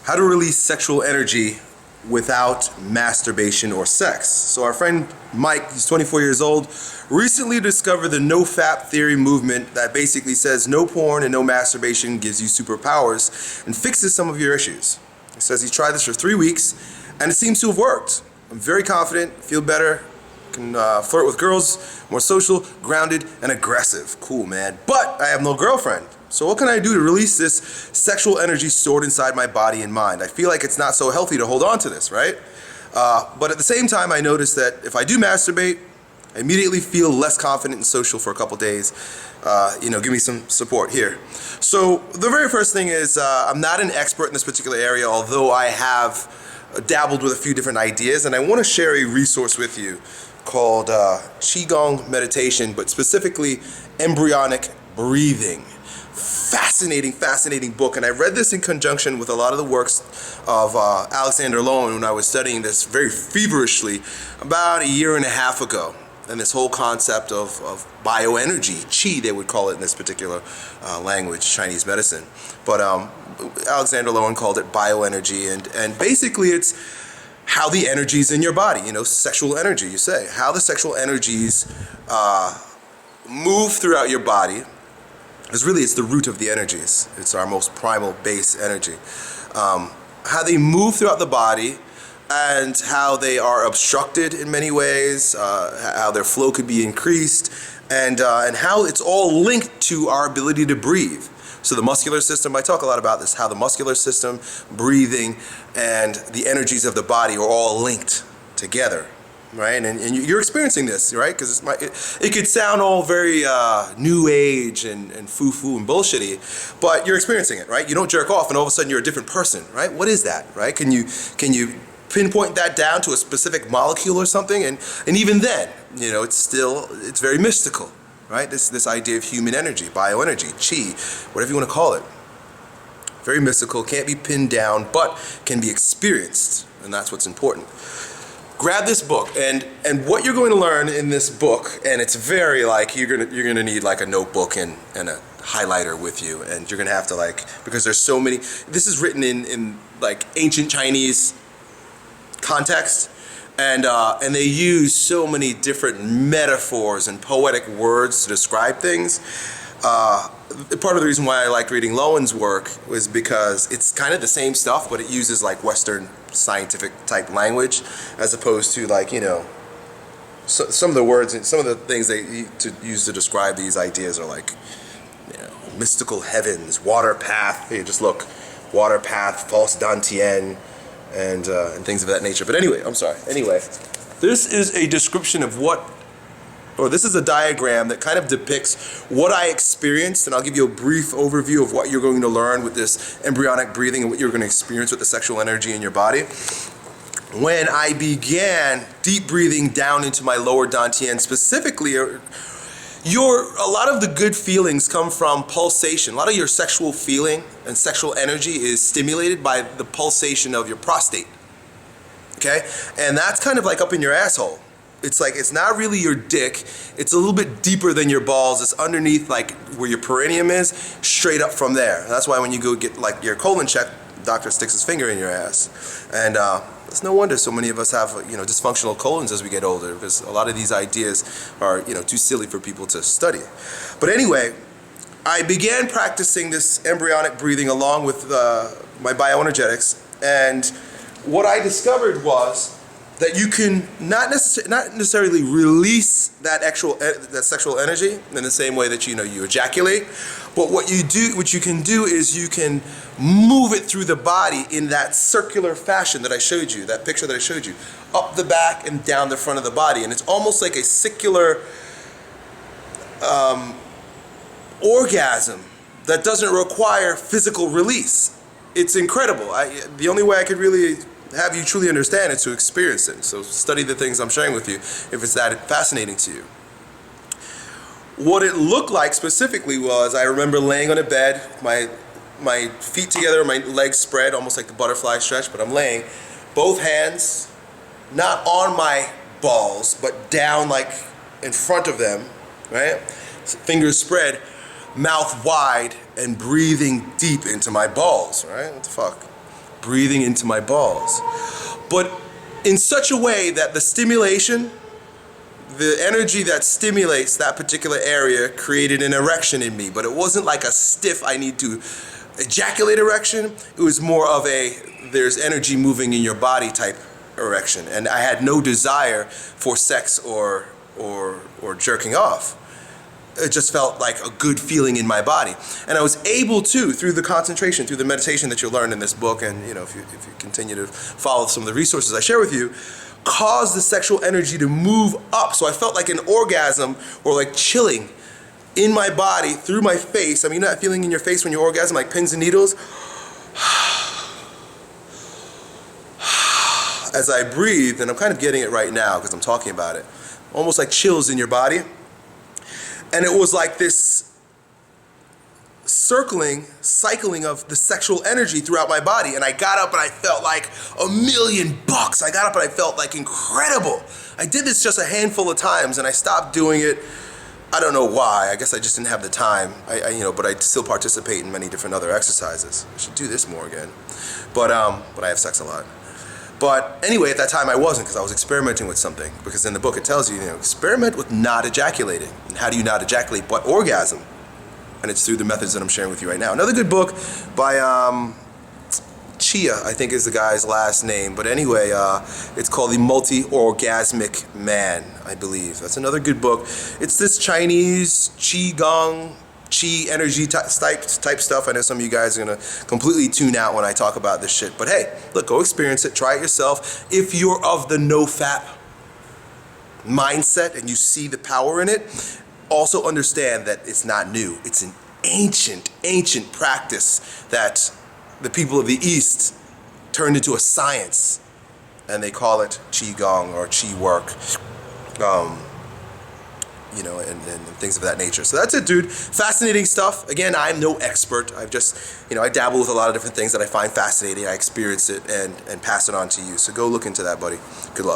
How to release sexual energy without masturbation or sex. So our friend Mike, he's 24 years old, recently discovered the no-fap theory movement that basically says no porn and no masturbation gives you superpowers and fixes some of your issues. He says he tried this for 3 weeks and it seems to have worked. I'm very confident, feel better, can flirt with girls, more social, grounded, and aggressive. Cool, man. But I have no girlfriend. So what can I do to release this sexual energy stored inside my body and mind? I feel like it's not so healthy to hold on to this, right? But at the same time, I notice that if I do masturbate, I immediately feel less confident and social for a couple days. Give me some support here. So the very first thing is I'm not an expert in this particular area, although I have dabbled with a few different ideas, and I want to share a resource with you called Qigong meditation, but specifically embryonic breathing. Fascinating book, and I read this in conjunction with a lot of the works of Alexander Lowen when I was studying this very feverishly about a year and a half ago. And this whole concept of bioenergy, qi they would call it in this particular language, Chinese medicine. But Alexander Lowen called it bioenergy, and basically it's how the energies in your body, sexual energy, you say, how the sexual energies move throughout your body. Because really it's the root of the energies. It's our most primal base energy. How they move throughout the body and how they are obstructed in many ways, how their flow could be increased, and how it's all linked to our ability to breathe. So the muscular system, I talk a lot about this, how the muscular system, breathing, and the energies of the body are all linked together. Right, and you're experiencing this, right? Because it could sound all very new age and foo-foo and bullshitty, but you're experiencing it, right? You don't jerk off and all of a sudden you're a different person, right? What is that, right? Can you pinpoint that down to a specific molecule or something? And even then, it's very mystical, right? This idea of human energy, bioenergy, qi, whatever you want to call it. Very mystical, can't be pinned down, but can be experienced, and that's what's important. Grab this book, and what you're going to learn in this book, and it's very you're gonna need like a notebook and a highlighter with you, and you're gonna have to because there's so many. This is written in ancient Chinese context, and they use so many different metaphors and poetic words to describe things. Part of the reason why I liked reading Lowen's work was because it's kind of the same stuff, but it uses Western scientific type language as opposed to some of the words and some of the things they use to describe these ideas are mystical heavens, water path. Hey, just look, water path, false dantian, and things of that nature. But anyway, I'm sorry. Anyway, this is a description of this is a diagram that kind of depicts what I experienced, and I'll give you a brief overview of what you're going to learn with this embryonic breathing and what you're going to experience with the sexual energy in your body. When I began deep breathing down into my lower dantian, specifically, a lot of the good feelings come from pulsation. A lot of your sexual feeling and sexual energy is stimulated by the pulsation of your prostate. Okay? And that's kind of up in your asshole. It's not really your dick. It's a little bit deeper than your balls. It's underneath where your perineum is, straight up from there. And that's why when you go get your colon checked, the doctor sticks his finger in your ass. And it's no wonder so many of us have dysfunctional colons as we get older, because a lot of these ideas are too silly for people to study. But anyway, I began practicing this embryonic breathing along with my bioenergetics, and what I discovered was that you can not necessarily release that sexual energy in the same way that you ejaculate, but what you can do is you can move it through the body in that circular fashion that I showed you, that picture that I showed you, up the back and down the front of the body, and it's almost like a circular orgasm that doesn't require physical release. It's incredible. The only way I could really have you truly understand it to experience it. So study the things I'm sharing with you if it's that fascinating to you. What it looked like specifically was I remember laying on a bed, my feet together, my legs spread, almost like the butterfly stretch, but I'm laying, both hands not on my balls, but down in front of them, right? Fingers spread, mouth wide, and breathing deep into my balls, right? What the fuck? breathing into my balls. But in such a way that the stimulation, the energy that stimulates that particular area created an erection in me. But it wasn't like a stiff, I need to ejaculate erection. It was more of a, there's energy moving in your body type erection. And I had no desire for sex or jerking off. It just felt like a good feeling in my body. And I was able to, through the concentration, through the meditation that you'll learn in this book, and if you continue to follow some of the resources I share with you, cause the sexual energy to move up. So I felt like an orgasm or like chilling in my body through my face. I mean, you're not feeling in your face when you orgasm like pins and needles. As I breathe, and I'm kind of getting it right now because I'm talking about it, almost like chills in your body. And it was like this cycling of the sexual energy throughout my body. And I got up and I felt like $1,000,000. I got up and I felt like incredible. I did this just a handful of times and I stopped doing it. I don't know why. I guess I just didn't have the time. But I still participate in many different other exercises. I should do this more again. But I have sex a lot. But anyway, at that time I wasn't, because I was experimenting with something. Because in the book it tells you, experiment with not ejaculating. And how do you not ejaculate but orgasm? And it's through the methods that I'm sharing with you right now. Another good book by Chia, I think is the guy's last name. But anyway, it's called The Multi-Orgasmic Man, I believe. That's another good book. It's this Chinese Qigong, Qi energy type stuff. I know some of you guys are going to completely tune out when I talk about this shit. But hey, look, go experience it. Try it yourself. If you're of the no-fap mindset and you see the power in it, also understand that it's not new. It's an ancient practice that the people of the East turned into a science. And they call it Qigong or Qi work. And things of that nature. So that's it, dude. Fascinating stuff. Again, I'm no expert. I've just, I dabble with a lot of different things that I find fascinating. I experience it and pass it on to you. So go look into that, buddy. Good luck.